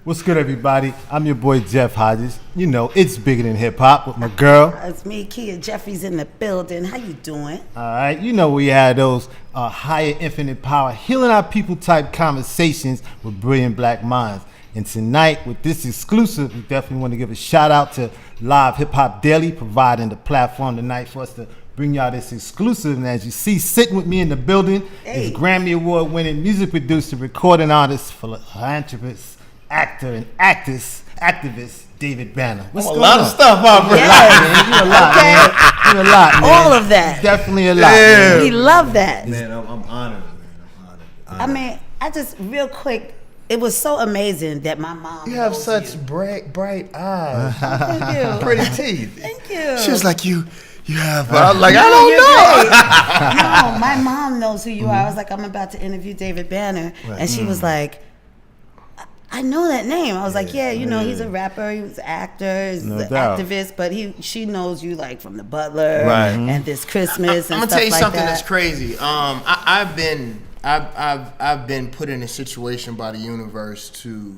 What's good, everybody? I'm your boy Jeff Hodges. You know, it's bigger than hip hop with my girl. It's me, Kia Jeffries in the building. How you doing? All right, you know we had those higher infinite power, healing our people type conversations with brilliant black minds. And tonight, with this exclusive, we definitely want to give a shout out to LivehiphopDaily, providing the platform tonight for us to bring y'all this exclusive. And as you see, sitting with me in the building is Grammy Award winning music producer, recording artist, philanthropist, actor, and activist David Banner. What's a lot of stuff out there. You a lot, man. You a lot, man. All of that. Definitely a lot. Man. We love that. Man, I'm honored, man. I'm honored. I mean, I just, real quick, it was so amazing that my mom. You have such bright eyes. Thank you. Pretty teeth. Thank you. She was like, you have. I was like, I don't know. No, my mom knows who you are. I was like, I'm about to interview David Banner. Right. And she was like, I know that name. I was like, yeah, you know, he's a rapper, he's an actor, he's an activist, but she knows you like from The Butler and This Christmas and stuff like that. I'm gonna tell you something that's crazy. I've been put in a situation by the universe to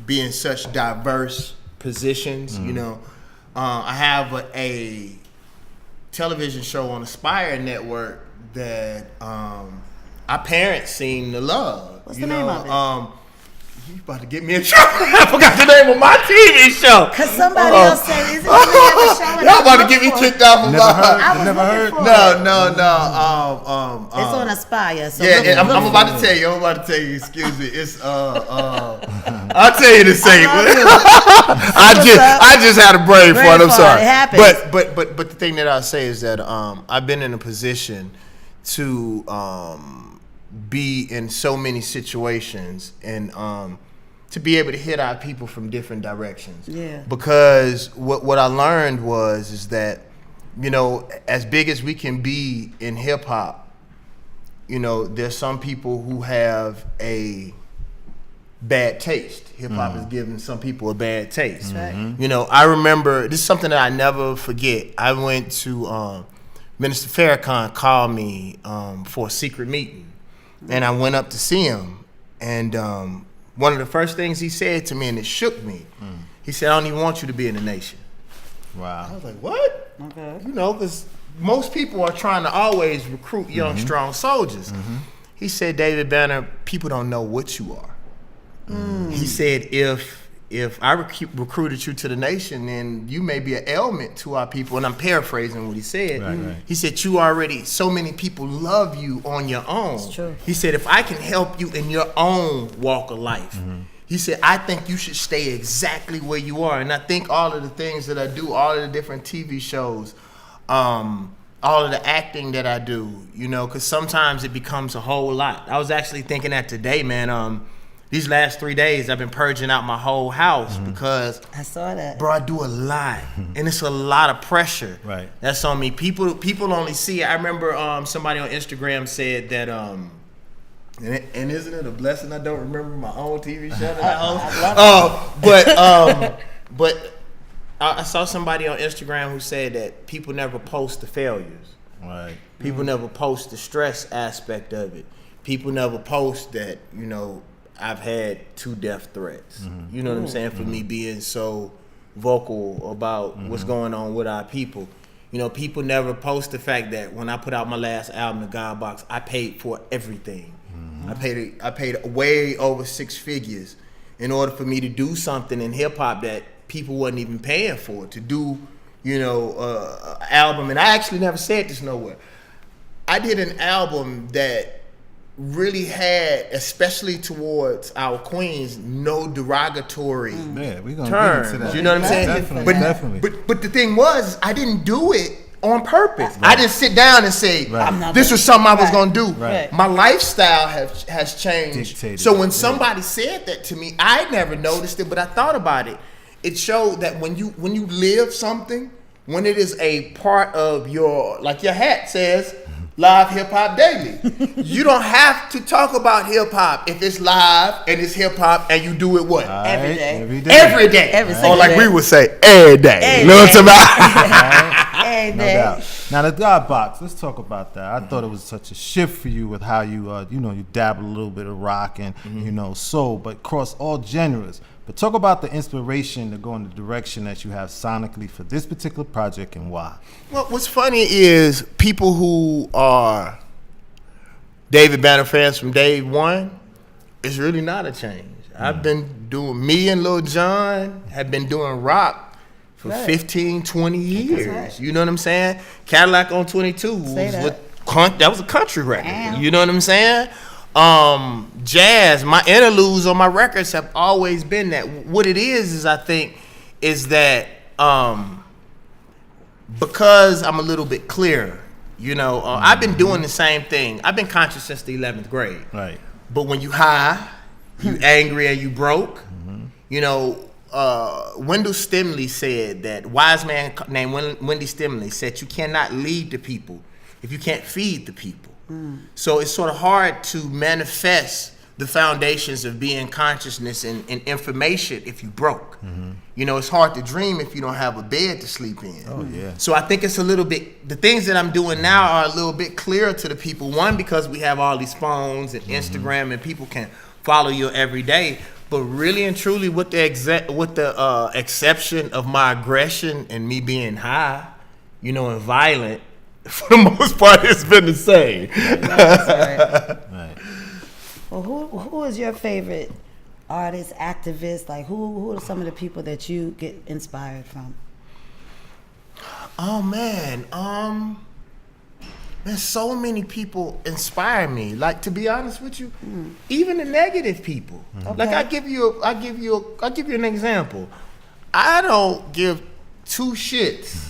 be in such diverse positions. You know, I have a television show on Aspire Network that our parents seem to love. What's the name of it? You about to get me in trouble. I forgot the name of my TV show. Because somebody else said, isn't it a show? Y'all about to get me kicked off of my... Never heard? No. It's on Aspire. So yeah, I'm about to tell you. Excuse me. It's I'll tell you the same. I just had a brain fart. I'm sorry. It happens. But the thing that I'll say is that I've been in a position to be in so many situations and to be able to hit our people from different directions. Yeah. Because what I learned is that, you know, as big as we can be in hip hop, you know, there's some people who have a bad taste. Hip hop is giving some people a bad taste. Right. You know, I remember, this is something that I never forget. I went to Minister Farrakhan called me for a secret meeting. And I went up to see him, and one of the first things he said to me, and it shook me, he said, I don't even want you to be in the nation. Wow. I was like, what? Okay. You know, because most people are trying to always recruit young, strong soldiers. He said, David Banner, people don't know what you are. He said, if I recruited you to the nation, then you may be an ailment to our people. And I'm paraphrasing what he said. Right. He said, so many people love you on your own. That's true. He said, if I can help you in your own walk of life, he said, I think you should stay exactly where you are. And I think all of the things that I do, all of the different TV shows, all of the acting that I do, you know, because sometimes it becomes a whole lot. I was actually thinking that today, man. These last 3 days, I've been purging out my whole house because I saw that. Bro, I do a lot, and it's a lot of pressure. Right. That's on me. People only see. I remember somebody on Instagram said that, and isn't it a blessing I don't remember my own TV show that I host? But I saw somebody on Instagram who said that people never post the failures. Right. People never post the stress aspect of it. People never post that, you know, I've had 2 death threats. You know what I'm saying? For me being so vocal about what's going on with our people. You know, people never post the fact that when I put out my last album, The God Box, I paid for everything. I paid way over 6 figures in order for me to do something in hip hop that people wasn't even paying for. To do, you know, an album, and I actually never said this nowhere. I did an album that really had, especially towards our queens, no derogatory we're gonna terms. get into that. You know what I'm saying? Definitely. But the thing was, I didn't do it on purpose. I didn't sit down and say, this was something I was gonna do. My lifestyle has changed. Dictated. So when somebody said that to me, I never noticed it, but I thought about it. It showed that when you live something, when it is a part of your, like your hat says, Live Hip Hop Daily. You don't have to talk about hip hop if it's live and it's hip hop and you do it what? Every day. Every day. Every single or like day. we would say, every day. You know what I'm talking about? MIA No Day. doubt. Now the God Box, let's talk about that. I thought it was such a shift for you with how you, you dabble a little bit of rock and soul, but across all genres. But talk about the inspiration to go in the direction that you have sonically for this particular project and why. Well, what's funny is people who are David Banner fans from day one, it's really not a change. I've been doing, me and Lil Jon have been doing rock for 15, 20 years. Right. You know what I'm saying? Cadillac on 22 that was a country record. Damn. You know what I'm saying? Jazz, my interludes on my records have always been that. What it is I think, is that because I'm a little bit clearer, I've been doing the same thing. I've been conscious since the 11th grade. Right. But when you high, you angry and you broke, Wendell Stimley said that, wise man named Wendy Stimley said, you cannot lead the people if you can't feed the people. So it's sort of hard to manifest the foundations of being consciousness and information if you broke. It's hard to dream if you don't have a bed to sleep in. Oh, yeah. So I think it's a little bit, the things that I'm doing now are a little bit clearer to the people. One, because we have all these phones and Instagram and people can follow you every day. But really and truly, with the exception of my aggression and me being high, and violent, for the most part, it's been the same. Right. Well, who is your favorite artist, activist? Like, who are some of the people that you get inspired from? Oh man, so many people inspire me. Like, to be honest with you, even the negative people. Okay. Like, I give you an example. I don't give two shits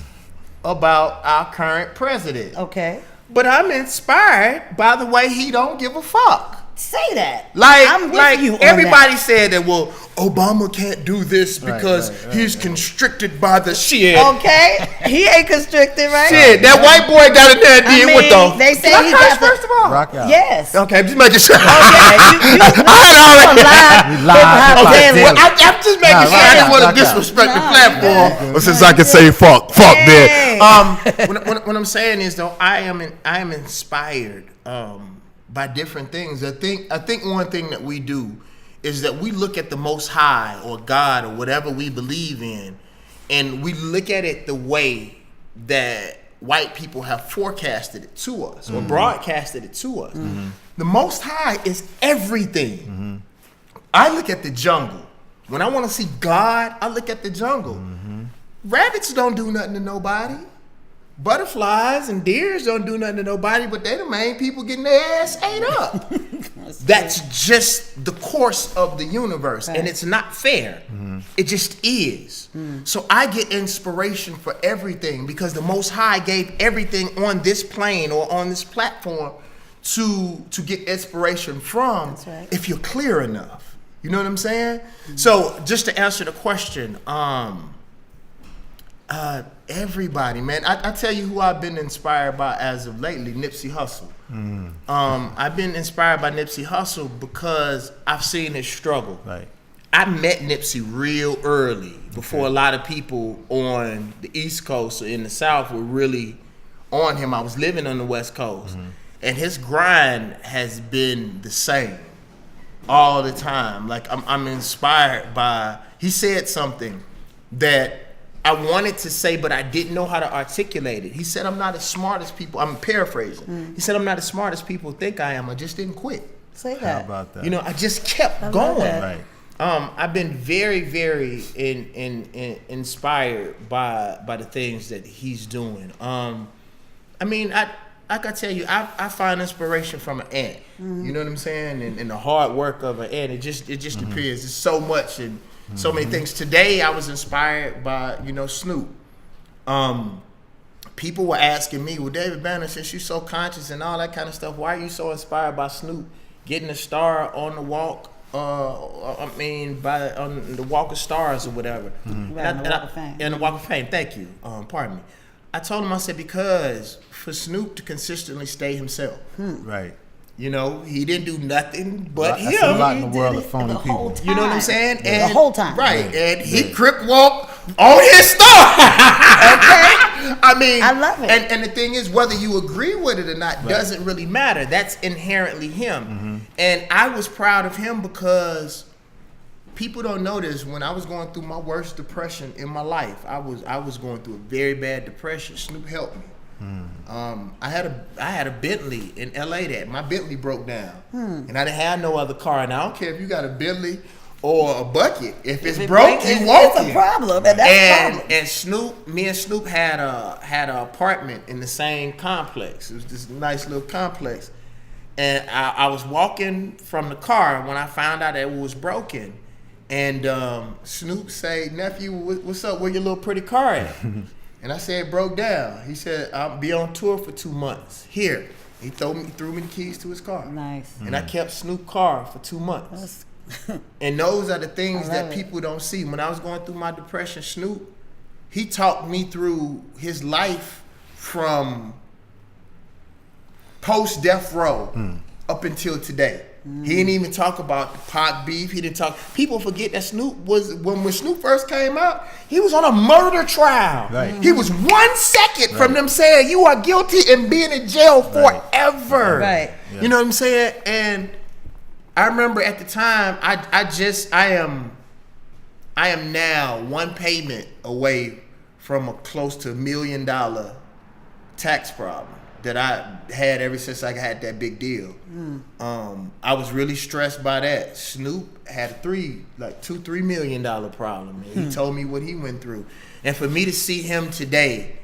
about our current president. Okay. But I'm inspired by the way he don't give a fuck. Say that. I'm with you on everybody that. Said that, well, Obama can't do this because he's constricted by the shit. Okay. He ain't constricted, right? Shit, that white boy got in there and did what the... They say he got the... First of all? Rock out. Yes. Okay, I'm just making sure. Okay. I'm just making sure. I didn't want to disrespect the platform. But since I can say fuck then. What I'm saying is, though, I am inspired by different things. I think one thing that we do is that we look at the Most High or God or whatever we believe in, and we look at it the way that white people have forecasted it to us or broadcasted it to us. The Most High is everything. I look at the jungle. When I want to see God, I look at the jungle. Rabbits don't do nothing to nobody. Butterflies and deers don't do nothing to nobody, but they the main people getting their ass ate up. That's just the course of the universe, and it's not fair. It just is. So I get inspiration for everything because the Most High gave everything on this plane or on this platform to get inspiration from. If you're clear enough. You know what I'm saying? So just to answer the question, everybody, man. I tell you who I've been inspired by as of lately, Nipsey Hussle. I've been inspired by Nipsey Hussle because I've seen his struggle. Right. I met Nipsey real early before a lot of people on the East Coast or in the South were really on him. I was living on the West Coast, and his grind has been the same all the time. Like, I'm inspired by, he said something that I wanted to say, but I didn't know how to articulate it. He said, I'm not as smart as people, I'm paraphrasing. He said, I'm not as smart as people think I am. I just didn't quit. Say that. How about that? I just kept going. Right. I've been very, very inspired by the things that he's doing. I gotta tell you, I find inspiration from an ant. You know what I'm saying? And the hard work of an ant. It just appears. There's so much and so many things. Today I was inspired by, Snoop. People were asking me, well, David Banner, since you're so conscious and all that kind of stuff, why are you so inspired by Snoop getting a star on the walk? On the Walk of Stars or whatever. And the Walk of Fame. And the Walk of Fame. Thank you. Pardon me. I told him, I said, because for Snoop to consistently stay himself. Right. He didn't do nothing but him. That's a lot in the world of phony people. You know what I'm saying? And the whole time. Right. And he crip walked on his star. Okay. I mean, I love it. And the thing is, whether you agree with it or not doesn't really matter. That's inherently him. And I was proud of him because people don't know this. When I was going through my worst depression in my life, I was going through a very bad depression. Snoop helped me. I had a Bentley in LA that my Bentley broke down, and I didn't have no other car. And I don't care if you got a Bentley or a bucket. If it's broke, you want it. It's a problem, and that's a problem. And me and Snoop had an apartment in the same complex. It was this nice little complex, and I was walking from the car when I found out that it was broken. And Snoop say, "Nephew, what's up? Where your little pretty car at?" And I said, "It broke down." He said, "I'll be on tour for 2 months. Here." He threw me the keys to his car. Nice. And I kept Snoop's car for 2 months. And those are the things that people don't see. When I was going through my depression, Snoop, he talked me through his life from post-death row up until today. He didn't even talk about the Pac beef. He didn't talk. People forget that Snoop was, when Snoop first came out, he was on a murder trial. Right. He was 1 second from them saying you are guilty and being in jail forever. Right. Yeah. You know what I'm saying? And I remember at the time, I am now one payment away from a close to $1 million tax problem that I had ever since I had that big deal. I was really stressed by that. Snoop had a $2-3 million problem. And he told me what he went through. And for me to see him today,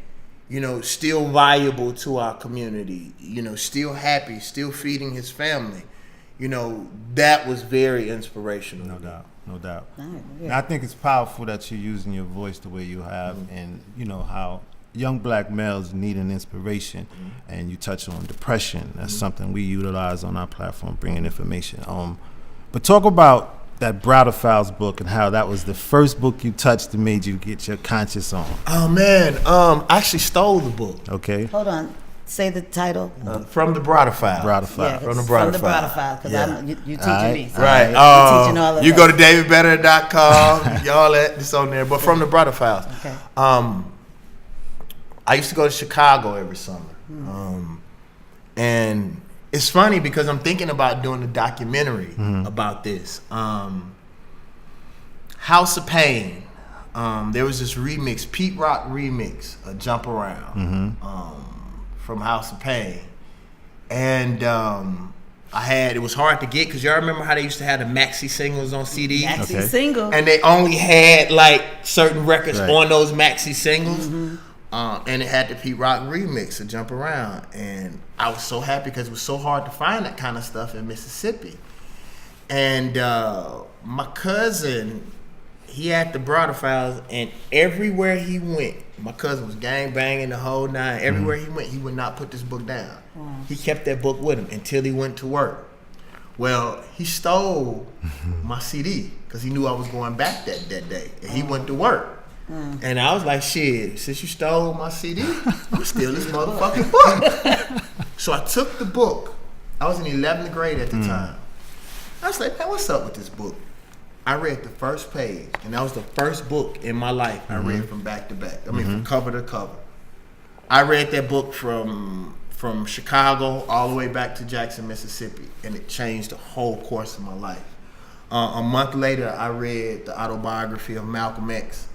you know, still valuable to our community, you know, still happy, still feeding his family, you know, that was very inspirational. No doubt. Yeah. And I think it's powerful that you're using your voice the way you have, and you know how young black males need an inspiration, and you touch on depression. That's something we utilize on our platform, bringing information. But talk about that Browder Files book and how that was the first book you touched that made you get your conscience on. Oh man, I actually stole the book. Okay. Hold on. Say the title. From the Browder Files. Browder Files. From the Browder Files, because you teaching me. So Right. you're teaching all of you us. go to davidbanner.com, y'all it's on there. But from the Browder Files. Okay. I used to go to Chicago every summer. And it's funny because I'm thinking about doing a documentary about this. House of Pain. There was this remix, Pete Rock remix, a Jump Around, from House of Pain. And it was hard to get because y'all remember how they used to have the maxi singles on CDs? Maxi single. And they only had like certain records on those maxi singles. And it had the Pete Rock remix, a Jump Around. And I was so happy because it was so hard to find that kind of stuff in Mississippi. And my cousin, he had the Browder Files, and everywhere he went, my cousin was gang banging the whole nine. Everywhere he went, he would not put this book down. He kept that book with him until he went to work. Well, he stole my CD because he knew I was going back that day, and he went to work. And I was like, shit, since you stole my CD, I'm steal this motherfucking book. So I took the book. I was in 11th grade at the time. I was like, man, what's up with this book? I read the first page, and that was the first book in my life I read from back to back. I mean, from cover to cover. I read that book from Chicago all the way back to Jackson, Mississippi, and it changed the whole course of my life. A month later, I read the autobiography of Malcolm X,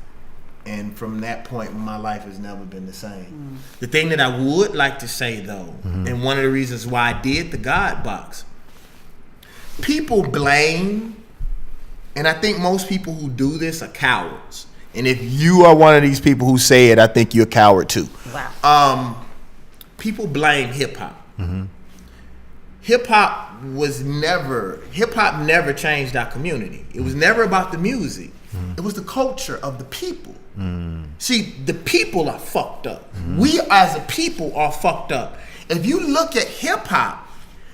and from that point, my life has never been the same. The thing that I would like to say, though, and one of the reasons why I did the God Box, people blame, and I think most people who do this are cowards. And if you are one of these people who say it, I think you're a coward too. Wow. People blame hip hop. Hip hop never changed our community. It was never about the music. It was the culture of the people. See, the people are fucked up. We as a people are fucked up. If you look at hip hop,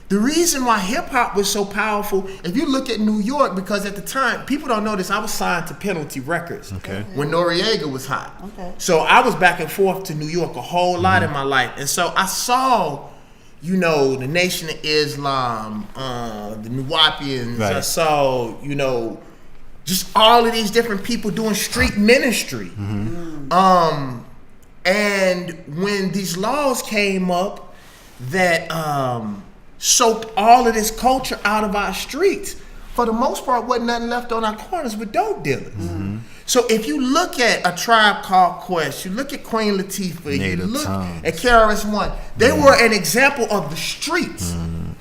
the reason why hip hop was so powerful, if you look at New York, because at the time, people don't know this, I was signed to Penalty Records when Noriega was hot. So I was back and forth to New York a whole lot in my life. And so I saw, you know, the Nation of Islam, the Nuwapians. I saw, you know, just all of these different people doing street ministry. And when these laws came up that soaked all of this culture out of our streets, for the most part, wasn't nothing left on our corners but dope dealers. So if you look at A Tribe Called Quest, you look at Queen Latifah, you look at KRS-One, they were an example of the streets.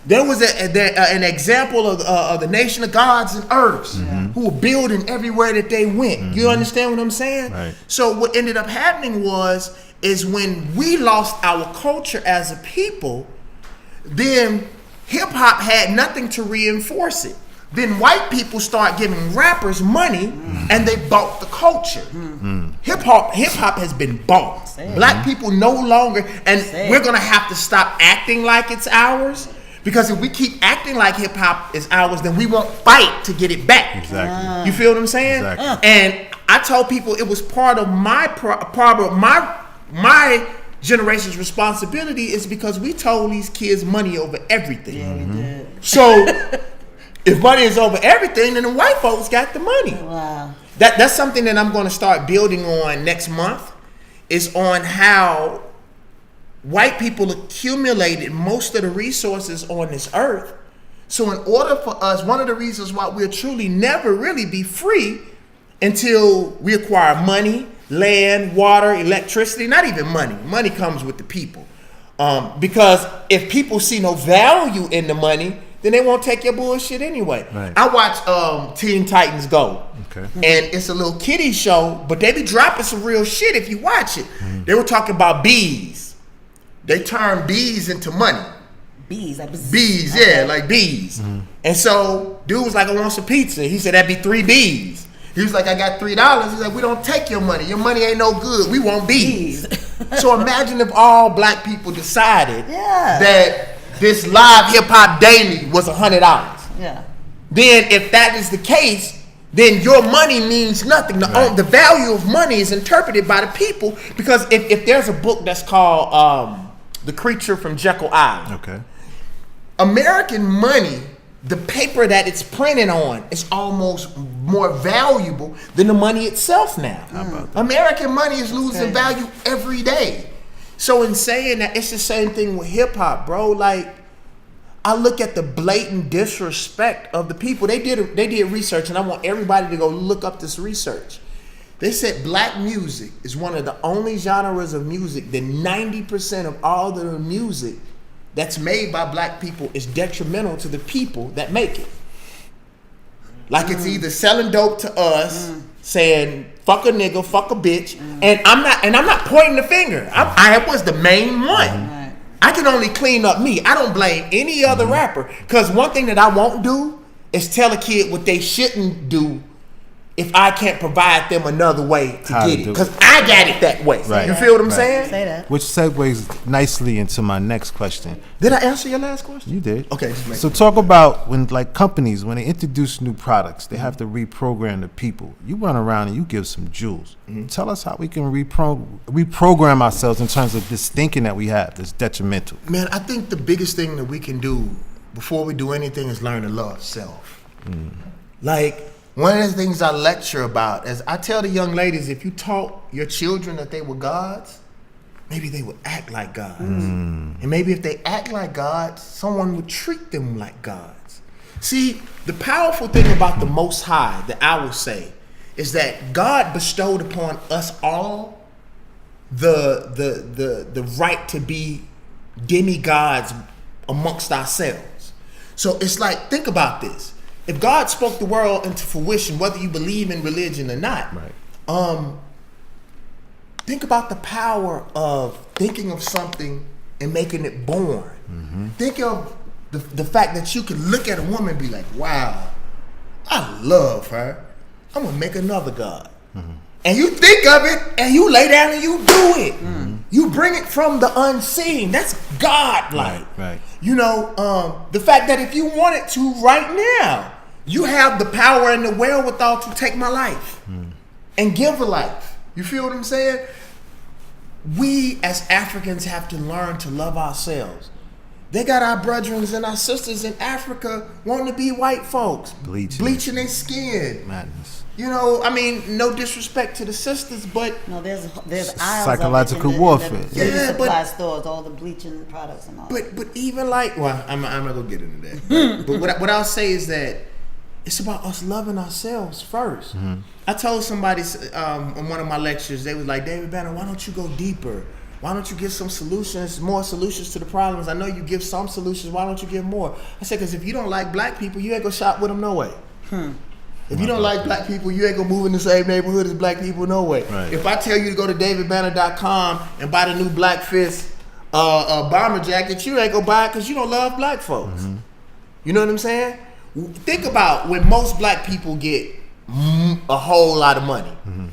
There was an example of the Nation of Gods and Earths who were building everywhere that they went. You understand what I'm saying? Right. So what ended up happening is when we lost our culture as a people, then hip hop had nothing to reinforce it. Then white people start giving rappers money, and they bought the culture. Hip hop has been bought. Black people no longer, and we're gonna have to stop acting like it's ours, because if we keep acting like hip hop is ours, then we won't fight to get it back. Exactly. You feel what I'm saying? Exactly. And I told people it was part of my generation's responsibility, is because we told these kids money over everything. Yeah, we did. So if money is over everything, then the white folks got the money. Wow. That's something that I'm going to start building on next month, is on how white people accumulated most of the resources on this earth. So in order for us, one of the reasons why we'll truly never really be free until we acquire money, land, water, electricity, not even money. Money comes with the people. Because if people see no value in the money, then they won't take your bullshit anyway. Right. I watch Teen Titans Go. Okay. And it's a little kiddie show, but they be dropping some real shit if you watch it. They were talking about bees. They turned bees into money. Bees, like Bees, yeah, like bees. And so dude was like, I want some pizza. He said, that'd be 3 bees. He was like, I got $3. He's like, we don't take your money. Your money ain't no good. We want bees. So imagine if all black people decided that this LivehiphopDaily was $100. Yeah. Then if that is the case, then your money means nothing. The value of money is interpreted by the people, because if there's a book that's called The Creature from Jekyll Island. Okay. American money, the paper that it's printed on, is almost more valuable than the money itself now. How about that? American money is losing value every day. So in saying that, it's the same thing with hip hop, bro. Like, I look at the blatant disrespect of the people. They did research, and I want everybody to go look up this research. They said black music is one of the only genres of music that 90% of all the music that's made by black people is detrimental to the people that make it. Like it's either selling dope to us, saying fuck a nigga, fuck a bitch, and I'm not pointing the finger. I was the main one. I can only clean up me. I don't blame any other rapper, because one thing that I won't do is tell a kid what they shouldn't do if I can't provide them another way to get it, because I got it that way. Right. You feel what I'm saying? Say that. Which segues nicely into my next question. Did I answer your last question? You did. Okay. Just make So talk about when, like, companies, when they introduce new products, they have to reprogram the people. You run around and you give some jewels. Tell us how we can reprogram ourselves in terms of this thinking that we have that's detrimental. Man, I think the biggest thing that we can do before we do anything is learn to love self. Like, one of the things I lecture about is I tell the young ladies, if you taught your children that they were gods, maybe they would act like gods. And maybe if they act like gods, someone would treat them like gods. See, the powerful thing about the Most High that I will say is that God bestowed upon us all the right to be demigods amongst ourselves. So it's like, think about this. If God spoke the world into fruition, whether you believe in religion or not, think about the power of thinking of something and making it born. Think of the fact that you can look at a woman and be like, wow, I love her. I'm going to make another God. And you think of it and you lay down and you do it. You bring it from the unseen. That's God-like. Right. You know, the fact that if you wanted to right now, you have the power and the wherewithal to take my life and give a life. You feel what I'm saying? We as Africans have to learn to love ourselves. They got our brethren and our sisters in Africa wanting to be white folks. Bleaching their skin. Madness. You know, I mean, no disrespect to the sisters, but... No, there's aisles psychological of it in warfare. the beauty supply stores, all the bleaching products and all. But even like... Well, I'm not going to get into that. But what I'll say is that it's about us loving ourselves first. I told somebody on one of my lectures, they was like, David Banner, why don't you go deeper? Why don't you give some solutions, more solutions to the problems? I know you give some solutions. Why don't you give more? I said, because if you don't like black people, you ain't going to shop with them no way. If you don't like black people, you ain't going to move in the same neighborhood as black people no way. Right. If I tell you to go to davidbanner.com and buy the new Black Fist bomber jacket, you ain't going to buy it because you don't love black folks. You know what I'm saying? Think about when most black people get a whole lot of money.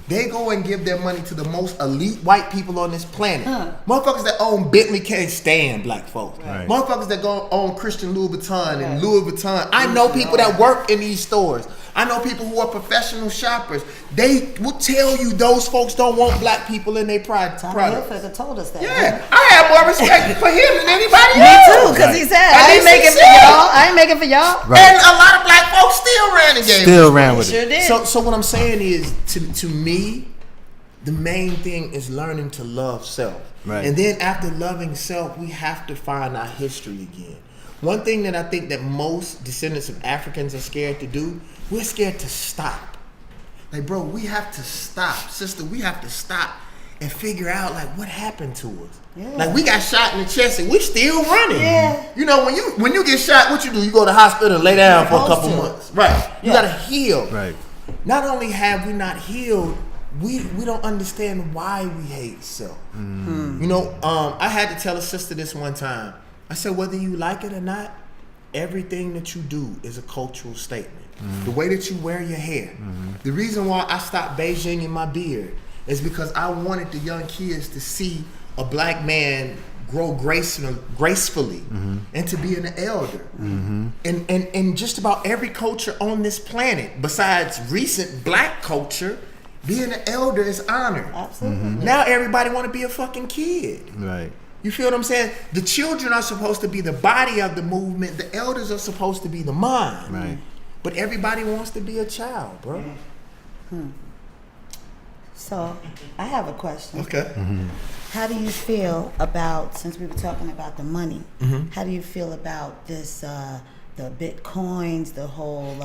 They go and give their money to the most elite white people on this planet. Motherfuckers that own Bentley can't stand black folks. Right. Motherfuckers that go own Christian Louboutin and Louis Vuitton. I know people that work in these stores. I know people who are professional shoppers. They will tell you those folks don't want black people in their products. Tommy Hilfiger told us that. Yeah, I have more respect for him than anybody Me else. too, because he said, I ain't making for y'all. I ain't making for y'all. Right. And a lot of black folks still ran the game. Still ran with Sure it. did. So what I'm saying is, to me, the main thing is learning to love self. Right. And then after loving self, we have to find our history again. One thing that I think that most descendants of Africans are scared to do, we're scared to stop. Like, bro, we have to stop. Sister, we have to stop and figure out, like, what happened to us. Yeah. Like, we got shot in the chest and we're still running. Yeah. You know, when you get shot, what you do? You go to the hospital and lay down for a couple months. Right. You got to heal. Right. Not only have we not healed, we don't understand why we hate self. You know, I had to tell a sister this one time. I said, whether you like it or not, everything that you do is a cultural statement. The way that you wear your hair. The reason why I stopped Beijing my beard is because I wanted the young kids to see a black man grow gracefully and to be an elder. And just about every culture on this planet, besides recent black culture, being an elder is honored. Absolutely. Now everybody want to be a fucking kid. Right. You feel what I'm saying? The children are supposed to be the body of the movement. The elders are supposed to be the mind. Right. But everybody wants to be a child, bro. So, I have a question. Okay. How do you feel about, since we were talking about the money, how do you feel about this, the Bitcoins, the whole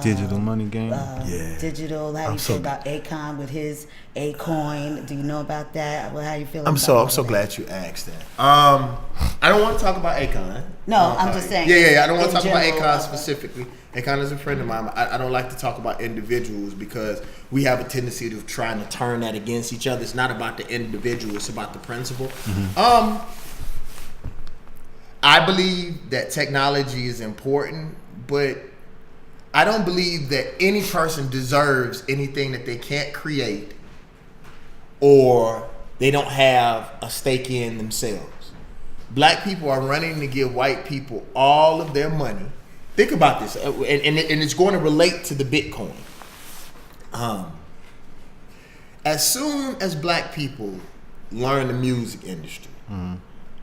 Digital money game? digital, how do you feel about Akon with his A-coin? Do you know about that? Well, how you feel I'm about so glad you asked that. I don't want to talk about Akon. No, I'm just saying. Yeah. I don't want to talk about general, Akon specifically. Akon is a friend of mine. I don't like to talk about individuals because we have a tendency of trying to turn that against each other. It's not about the individual. It's about the principle. I believe that technology is important, but I don't believe that any person deserves anything that they can't create or they don't have a stake in themselves. Black people are running to give white people all of their money. Think about this, and it's going to relate to the Bitcoin. As soon as black people learn the music industry,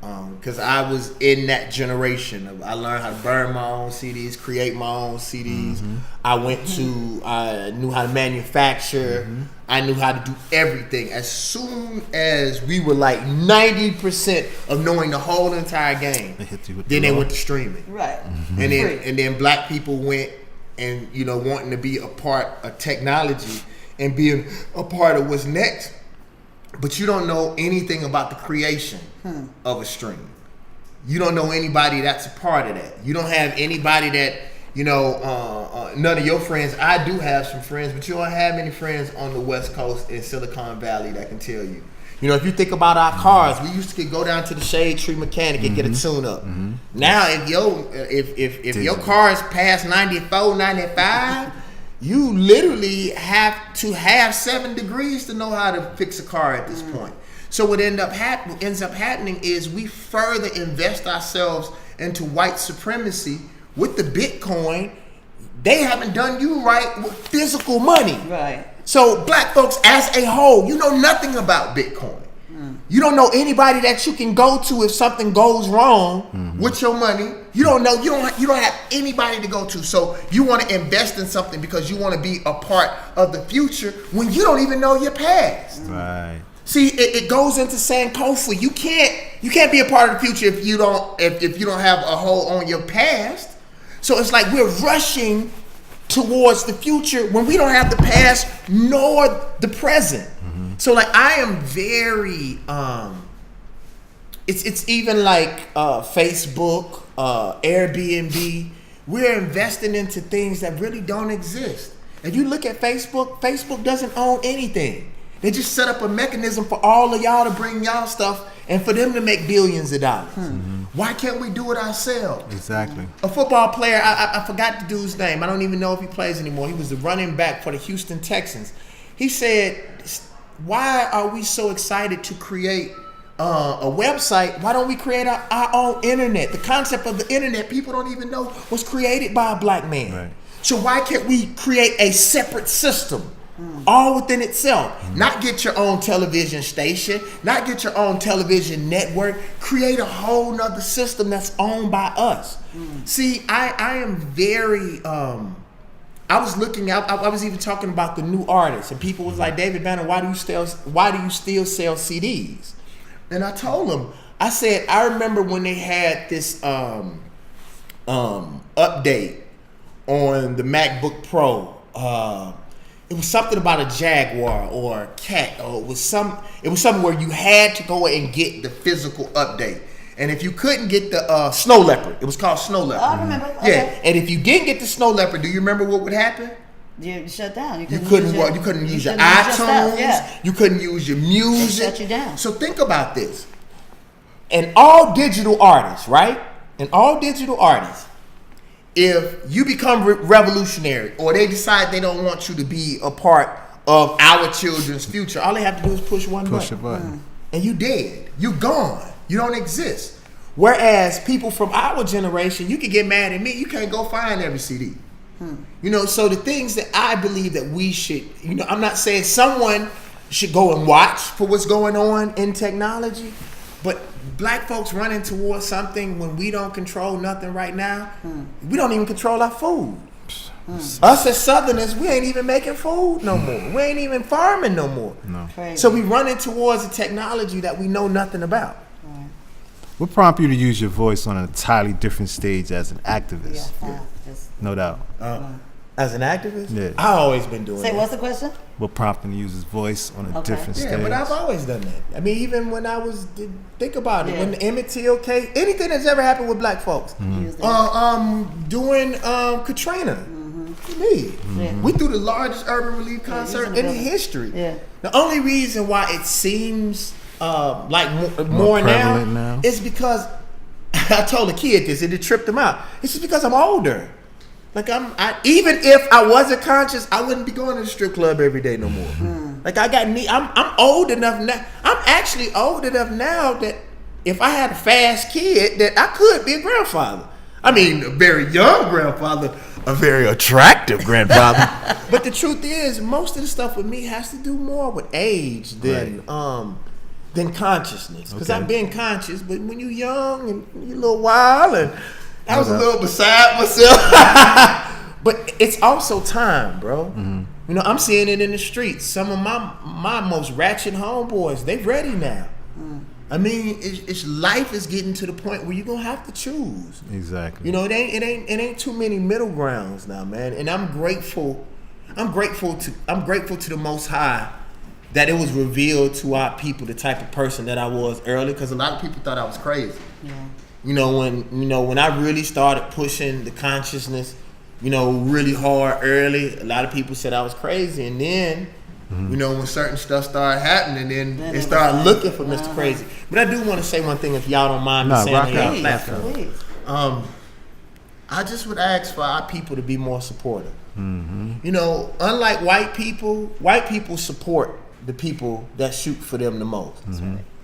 because I was in that generation. I learned how to burn my own CDs, create my own CDs. I knew how to manufacture. I knew how to do everything. As soon as we were like 90% of knowing the whole entire game, then they went to streaming. Right. And then black people went and, you know, wanting to be a part of technology and being a part of what's next. But you don't know anything about the creation of a stream. You don't know anybody that's a part of that. You don't have anybody that, you know, none of your friends. I do have some friends, but you don't have many friends on the West Coast in Silicon Valley that can tell you. You know, if you think about our cars, we used to go down to the Shade Tree Mechanic and get a tune-up. Now, if your car is past 94, 95, you literally have to have 7 degrees to know how to fix a car at this point. So what ends up happening is we further invest ourselves into white supremacy with the Bitcoin. They haven't done you right with physical money. Right. So black folks as a whole, you know nothing about Bitcoin. You don't know anybody that you can go to if something goes wrong with your money. You don't know. You don't have anybody to go to. So you want to invest in something because you want to be a part of the future when you don't even know your past. Right. See, it goes into Sankofa. You can't be a part of the future if you don't have a hold on your past. So it's like we're rushing towards the future when we don't have the past nor the present. So like I am very it's even like Facebook, Airbnb. We're investing into things that really don't exist. If you look at Facebook doesn't own anything. They just set up a mechanism for all of y'all to bring y'all stuff and for them to make billions of dollars. Why can't we do it ourselves? Exactly. A football player, I forgot the dude's name. I don't even know if he plays anymore. He was the running back for the Houston Texans. He said, why are we so excited to create a website? Why don't we create our own internet? The concept of the internet, people don't even know was created by a black man. Right. So why can't we create a separate system all within itself? Not get your own television station, not get your own television network, create a whole nother system that's owned by us. See, I am very... I was looking out. I was even talking about the new artists, and people was like, "David Banner, why do you still sell CDs?" And I told them, I said, I remember when they had this update on the MacBook Pro. It was something about a Jaguar or a cat, or it was something where you had to go and get the physical update. And if you couldn't get the Snow Leopard, it was called Snow Leopard. Oh, I remember. Yeah, Okay. and if you didn't get the Snow Leopard, do you remember what would happen? You shut down. You couldn't use your iTunes. You couldn't use your music. They shut you down. So think about this. And all digital artists, right? And all digital artists, if you become revolutionary or they decide they don't want you to be a part of our children's future, all they have to do is push one button. Push a button. And you dead. You gone. You don't exist. Whereas people from our generation, you can get mad at me, you can't go find every CD. You know, so the things that I believe that we should, you know, I'm not saying someone should go and watch for what's going on in technology, but black folks running towards something when we don't control nothing right now, we don't even control our food. Us as Southerners, we ain't even making food no more. We ain't even farming no more. No. So we running towards a technology that we know nothing about. What prompted you to use your voice on an entirely different stage as an activist? No doubt. As an activist? Yeah. I've always been doing that. What's the question? What prompted him to use his voice on a different stage? Yeah, but I've always done that. I mean, even when I was, think about it, when the Emmett Till case, anything that's ever happened with black folks. Doing Katrina. Me. We threw the largest urban relief concert in history. The only reason why it seems like more now is because I told a kid this and it tripped him out. It's just because I'm older. Like even if I wasn't conscious, I wouldn't be going to the strip club every day no more. Like I'm old enough now. I'm actually old enough now that if I had a fast kid, that I could be a grandfather. I mean, a very young grandfather, a very attractive grandfather. But the truth is, most of the stuff with me has to do more with age than consciousness. Because I've been conscious, but when you're young and you're a little wild, and I was a little beside myself. But it's also time, bro. You know, I'm seeing it in the streets. Some of my most ratchet homeboys, they ready now. I mean, it's life is getting to the point where you're gonna have to choose. Exactly. You know, it ain't too many middle grounds now, man. And I'm grateful to the Most High that it was revealed to our people the type of person that I was early, because a lot of people thought I was crazy. Yeah. You know, when I really started pushing the consciousness, you know, really hard early, a lot of people said I was crazy, and then. You know, when certain stuff started happening, then they started looking for Mr. Crazy. But I do want to say one thing, if y'all don't mind me saying on y'all platform. I just would ask for our people to be more supportive. You know, unlike white people support the people that shoot for them the most.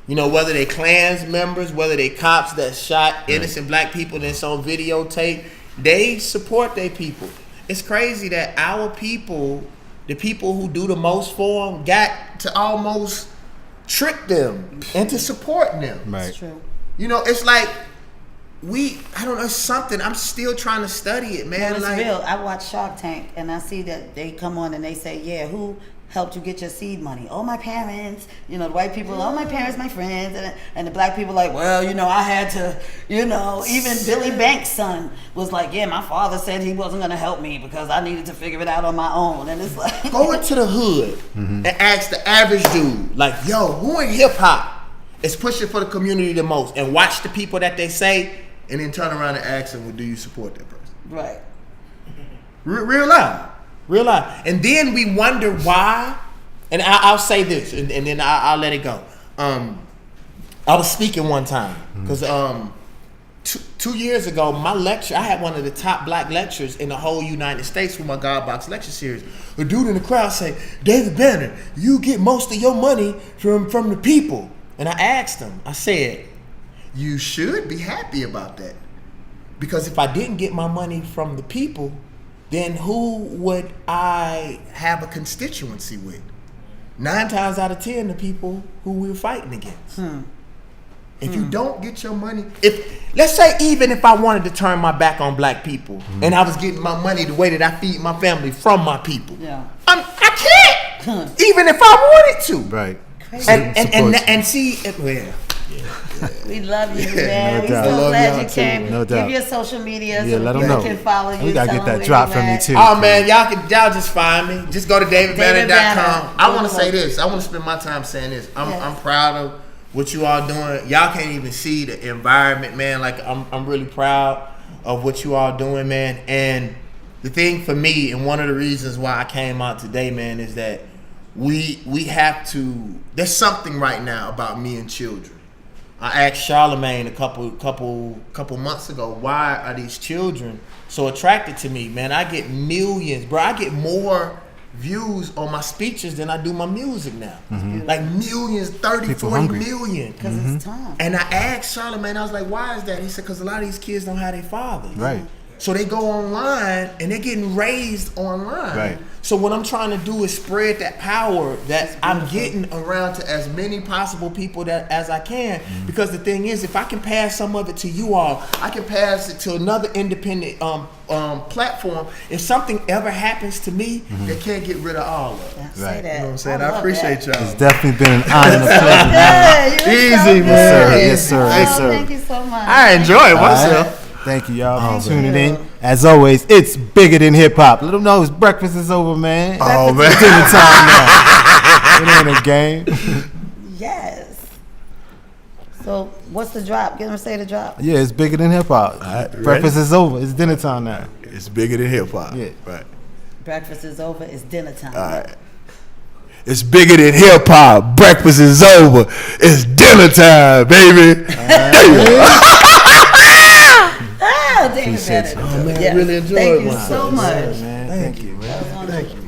You know, whether they Klans members, whether they cops that shot innocent black people and it's on videotape, they support their people. It's crazy that our people, the people who do the most for them, got to almost trick them into supporting them. Right. It's true. You know, it's like I don't know, something. I'm still trying to study it, man. Well, it's like, real. I watch Shark Tank, and I see that they come on and they say, yeah, who helped you get your seed money? Oh, my parents. You know, the white people, oh, my parents, my friends. And the black people like, well, you know, I had to, you know, even Billy Banks' son was like, yeah, my father said he wasn't going to help me because I needed to figure it out on my own. And it's like... Go into the hood and ask the average dude, like, yo, who in hip-hop is pushing for the community the most? And watch the people that they say, and then turn around and ask them, well, do you support that person? Right. Real life. Real life. And then we wonder why, and I'll say this, and then I'll let it go. I was speaking one time, because 2 years ago, my lecture, I had one of the top black lectures in the whole United States for my God Box lecture series. A dude in the crowd say, David Banner, you get most of your money from the people. And I asked him, I said, you should be happy about that. Because if I didn't get my money from the people, then who would I have a constituency with? 9 times out of 10, the people who we're fighting against. If you don't get your money, let's say even if I wanted to turn my back on black people and I was getting my money the way that I feed my family from my people, I can't, even if I wanted to. Right. And see, We love you, man. No We're doubt. so glad you came. No doubt. Give your social media Yeah, so let them people know. can follow you. We gotta get that where drop you from you at. too. Oh man, y'all just find me. Just go to DavidBanner.com. Banner. I want to say this. I want to spend my time saying this. I'm proud of what you all doing. Y'all can't even see the environment, man. Like I'm really proud of what you all doing, man. And the thing for me, and one of the reasons why I came out today, man, is that we have to. There's something right now about me and children. I asked Charlamagne a couple months ago, why are these children so attracted to me? Man, I get millions, bro. I get more views on my speeches than I do my music now. Like millions, 30, People 40 hungry. million. Because it's time. And I asked Charlamagne, I was like, why is that? He said, because a lot of these kids don't have their fathers. Right. So they go online and they're getting raised online. Right. So what I'm trying to do is spread that power that I'm getting around to as many possible people as I can. Because the thing is, if I can pass some of it to you all, I can pass it to another independent platform. If something ever happens to me, they can't get rid of all of it. Yeah, Right. say that. You know what I'm saying? I I love appreciate that. y'all. It's definitely been an honor and a pleasure. Yeah, you're so Easy, good. man. Yes, sir. Yes, Oh, sir. thank you so much. I enjoy it All myself. right. Thank you, y'all, for tuning you. in. As always, it's bigger than hip hop. Let them know his breakfast is over, man. Oh, man. It's dinner time now. It ain't a game. Yes. So, what's the drop? Get them to say the drop. Yeah, it's bigger than hip hop. right, Breakfast is over. It's dinner time now. It's bigger than hip hop. Yeah. Right. Breakfast is over. It's dinner time. All right. It's bigger than hip hop. Breakfast is over. It's dinner time, baby. Ah, David Banner. Oh, man, I Yes. really enjoyed Thank you myself. so much. Man, thank you, man. That was wonderful. Thank you.